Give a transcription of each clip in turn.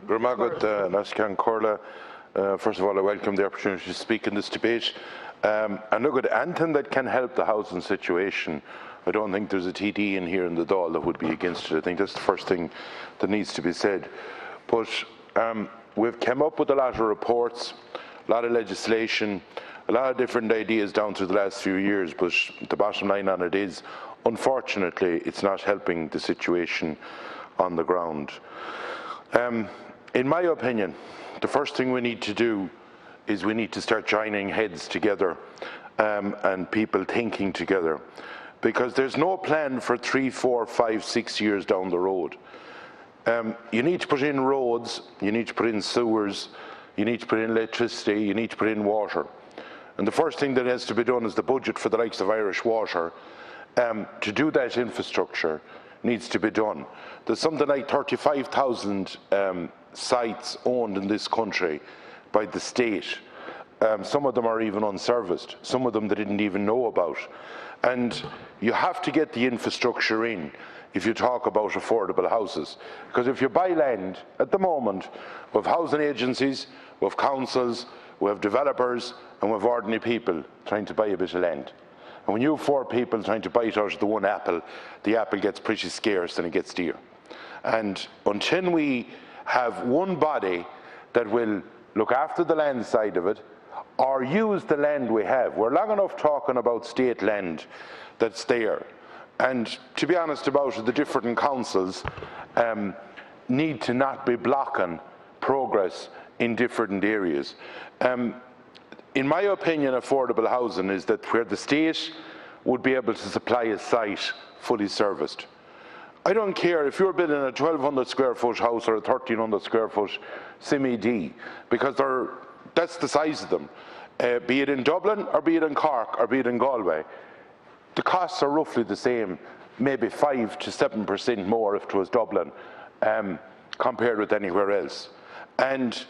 Nascan Corla. First of all, I welcome the opportunity to speak in this debate. And look at anything that can help the housing situation. I don't think there's a TD in here in the Dáil that would be against it. I think that's the first thing that needs to be said. But we've come up with a lot of reports, a lot of legislation, a lot of different ideas down through the last few years, but the bottom line on it is, unfortunately, it's not helping the situation on the ground. In my opinion, the first thing we need to do is we need to start joining heads together and people thinking together, because there's no plan for 3, 4, 5, 6 years down the road. You need to put in roads, you need to put in sewers, you need to put in electricity, you need to put in water. And the first thing that has to be done is the budget for the likes of Irish Water. To do that infrastructure needs to be done. There's something like 35,000 sites owned in this country by the state. Some of them are even unserviced, some of them they didn't even know about. And you have to get the infrastructure in if you talk about affordable houses. Because if you buy land, at the moment, we have housing agencies, we have councils, we have developers, and we have ordinary people trying to buy a bit of land. And when you have 4 people trying to bite out of the one apple, the apple gets pretty scarce and it gets dear. And until we have one body that will look after the land side of it, or use the land we have. We're long enough talking about state land that's there. And to be honest about it, the different councils need to not be blocking progress in different areas. In my opinion, affordable housing is that where the state would be able to supply a site fully serviced. I don't care if you're building a 1,200 square foot house or a 1,300 square foot semi-D, because that's the size of them. Be it in Dublin, or be it in Cork, or be it in Galway. The costs are roughly the same, maybe 5 to 7% more if it was Dublin, compared with anywhere else. And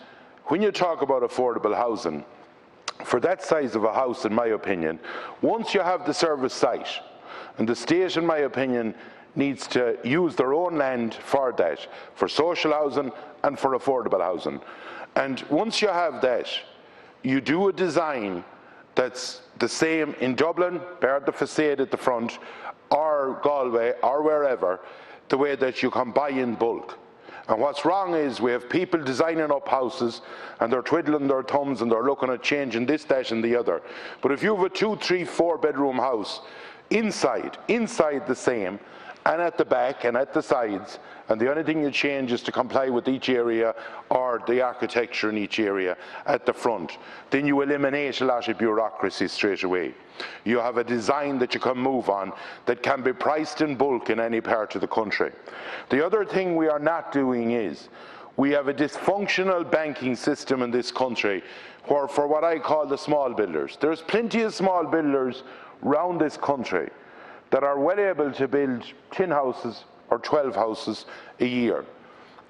when you talk about affordable housing, for that size of a house, in my opinion, once you have the service site, and the state, in my opinion, needs to use their own land for that, for social housing and for affordable housing. And once you have that, you do a design that's the same in Dublin, bar the facade at the front, or Galway, or wherever, the way that you can buy in bulk. And what's wrong is we have people designing up houses and they're twiddling their thumbs and they're looking at changing this, that and the other. But if you have a 2, 3, 4 bedroom house, inside the same, and at the back and at the sides, and the only thing you change is to comply with each area or the architecture in each area at the front, then you eliminate a lot of bureaucracy straight away. You have a design that you can move on that can be priced in bulk in any part of the country. The other thing we are not doing is we have a dysfunctional banking system in this country where, for what I call the small builders, there's plenty of small builders around this country that are well able to build 10 houses or 12 houses a year,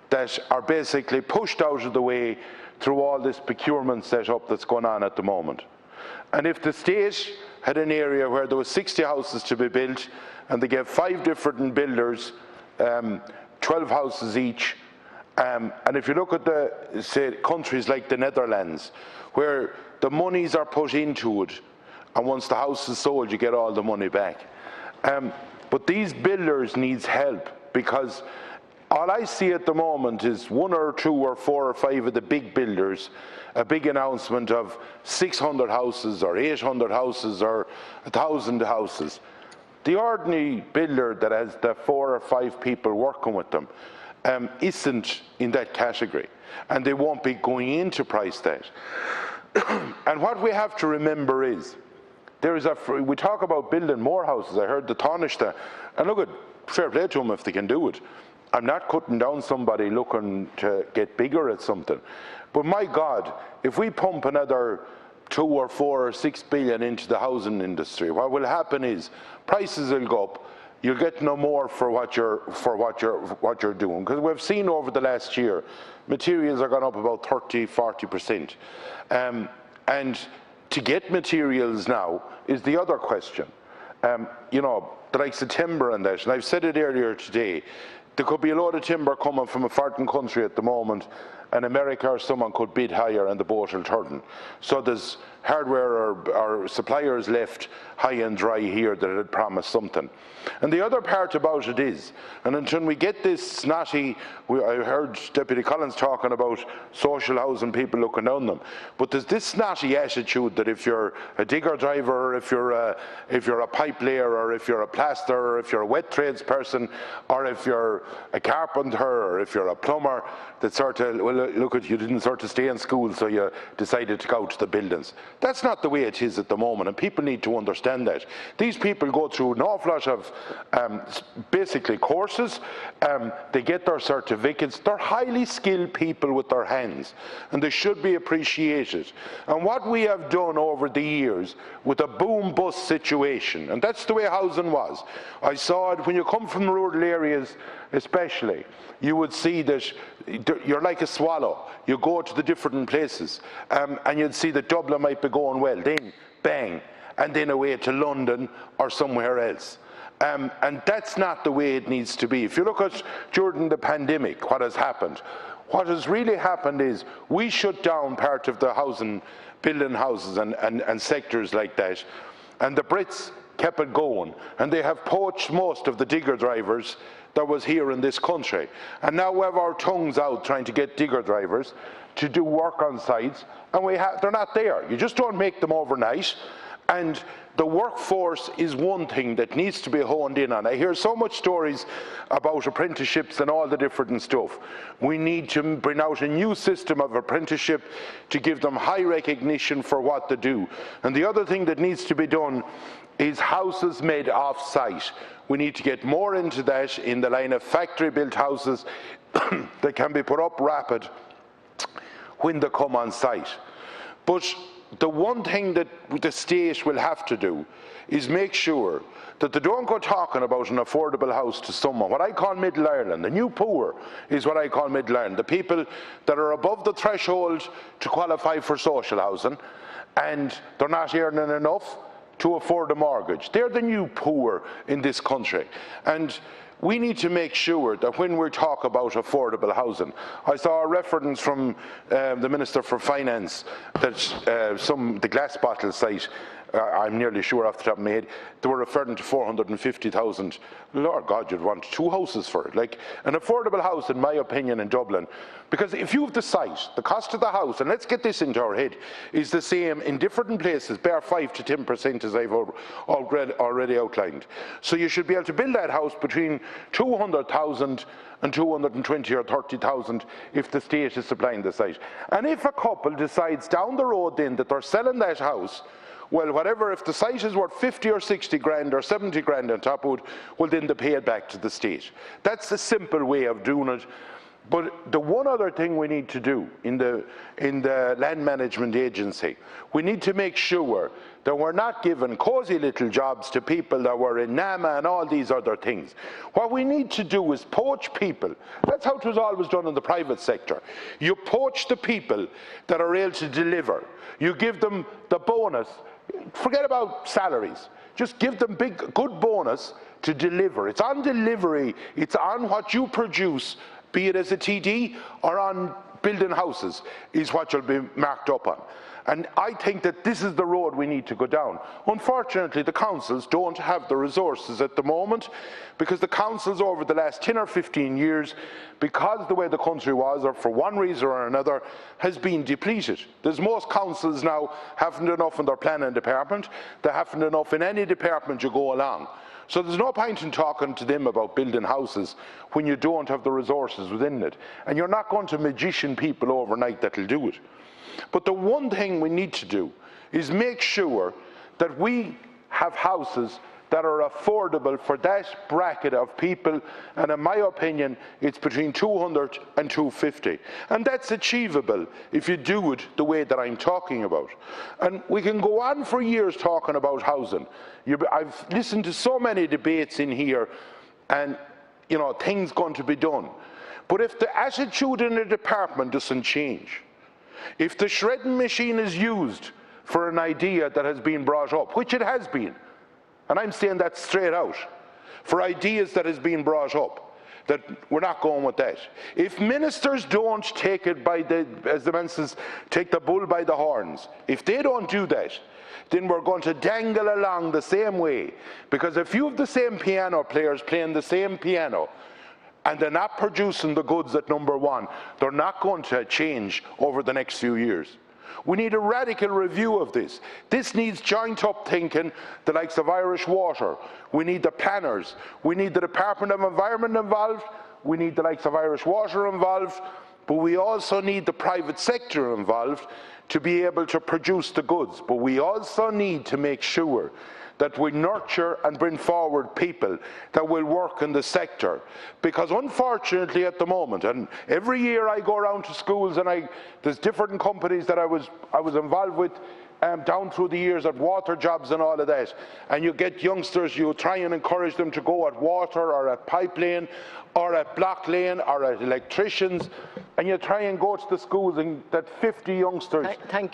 that are basically pushed out of the way through all this procurement setup that's going on at the moment. And if the state had an area where there was 60 houses to be built and they gave 5 different builders 12 houses each, and if you look at the, say, countries like the Netherlands, where the monies are put into it, and once the house is sold you get all the money back. But these builders needs help, because all I see at the moment is 1 or 2 or 4 or 5 of the big builders, a big announcement of 600 houses or 800 houses or 1,000 houses. The ordinary builder that has the 4 or 5 people working with them isn't in that category, and they won't be going in to price that. And what we have to remember is, we talk about building more houses. I heard the Taoiseach, and look, fair play to them if they can do it. I'm not cutting down somebody looking to get bigger at something. But my God, if we pump another 2 or 4 or 6 billion into the housing industry, what will happen is prices will go up. You'll get no more for what you're doing. Because we've seen over the last year, materials are gone up about 30–40%. And to get materials now is the other question. You know, the likes of timber and that, and I've said it earlier today, there could be a load of timber coming from a foreign country at the moment, and America or someone could bid higher and the boat will turn. So there's hardware or suppliers left high and dry here that had promised something. And the other part about it is, and until we get this snotty, I heard Deputy Collins talking about social housing, people looking down them, but there's this snotty attitude that if you're a digger driver, or if you're a pipe layer, or if you're a plasterer, or if you're a wet trades person, or if you're a carpenter, or if you're a plumber, that sort of, well, look at you didn't sort of stay in school, so you decided to go out to the buildings. That's not the way it is at the moment, and people need to understand that. These people go through an awful lot of basically courses, they get their certificates, they're highly skilled people with their hands, and they should be appreciated. And what we have done over the years with a boom-bust situation, and that's the way housing was. I saw it when you come from rural areas especially, you would see that you're like a swallow. You go to the different places, and you'd see that Dublin might be going well, then bang, and then away to London or somewhere else. And that's not the way it needs to be. If you look at during the pandemic, what has happened? What has really happened is we shut down part of the housing, building houses and sectors like that, and the Brits kept it going, and they have poached most of the digger drivers that was here in this country. And now we have our tongues out trying to get digger drivers to do work on sites, and they're not there. You just don't make them overnight. And the workforce is one thing that needs to be honed in on. I hear so much stories about apprenticeships and all the different stuff. We need to bring out a new system of apprenticeship to give them high recognition for what they do. And the other thing that needs to be done is houses made off-site. We need to get more into that in the line of factory-built houses that can be put up rapid when they come on site. But the one thing that the state will have to do is make sure that they don't go talking about an affordable house to someone. What I call Middle Ireland, the new poor is what I call Middle Ireland. The people that are above the threshold to qualify for social housing, and they're not earning enough to afford a mortgage. They're the new poor in this country. And we need to make sure that when we talk about affordable housing, I saw a reference from the Minister for Finance that the glass bottle site, I'm nearly sure off the top of my head, they were referring to 450,000. Lord God, you'd want two houses for it. Like an affordable house, in my opinion, in Dublin. Because if you have the site, the cost of the house, and let's get this into our head, is the same in different places, bare 5 to 10% as I've already outlined. So you should be able to build that house between 200,000 and 220 or 30,000 if the state is supplying the site. And if a couple decides down the road then that they're selling that house, well, whatever, if the site is worth 50 or 60 grand or 70 grand on top of it, well, then they pay it back to the state. That's the simple way of doing it. But the one other thing we need to do in the Land Management Agency, we need to make sure that we're not giving cosy little jobs to people that were in NAMA and all these other things. What we need to do is poach people. That's how it was always done in the private sector. You poach the people that are able to deliver. You give them the bonus. Forget about salaries. Just give them good bonus to deliver. It's on delivery. It's on what you produce, be it as a TD or on building houses, is what you'll be marked up on. And I think that this is the road we need to go down. Unfortunately, the councils don't have the resources at the moment, because the councils over the last 10 or 15 years, because the way the country was, or for one reason or another, has been depleted. There's most councils now haven't enough in their planning department, they haven't enough in any department you go along. So there's no point in talking to them about building houses when you don't have the resources within it. And you're not going to magician people overnight that'll do it. But the one thing we need to do is make sure that we have houses that are affordable for that bracket of people, and in my opinion it's between 200 and 250, and that's achievable if you do it the way that I'm talking about. And we can go on for years talking about housing. I've listened to so many debates in here, and you know, things going to be done, but if the attitude in the department doesn't change, if the shredding machine is used for an idea that has been brought up, which it has been, and I'm saying that straight out, for ideas that has been brought up, that we're not going with that. If ministers don't take it by the, as the man says, take the bull by the horns, if they don't do that, then we're going to dangle along the same way. Because if you have the same piano players playing the same piano, and they're not producing the goods at number one, they're not going to change over the next few years. We need a radical review of this. This needs joint up thinking, the likes of Irish Water. We need the planners. We need the Department of Environment involved. We need the likes of Irish Water involved. But we also need the private sector involved to be able to produce the goods. But we also need to make sure that we nurture and bring forward people that will work in the sector. Because unfortunately at the moment, and every year I go around to schools and there's different companies that I was involved with down through the years at water jobs and all of that, and you get youngsters, you try and encourage them to go at water or at pipeline or at block lane or at electricians, and you try and go to the schools and that 50 youngsters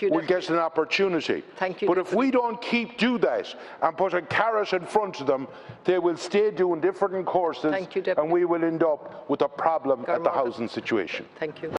will get an opportunity. But if we don't do that and put a carrot in front of them, they will stay doing different courses and we will end up with a problem at the housing situation. Thank you.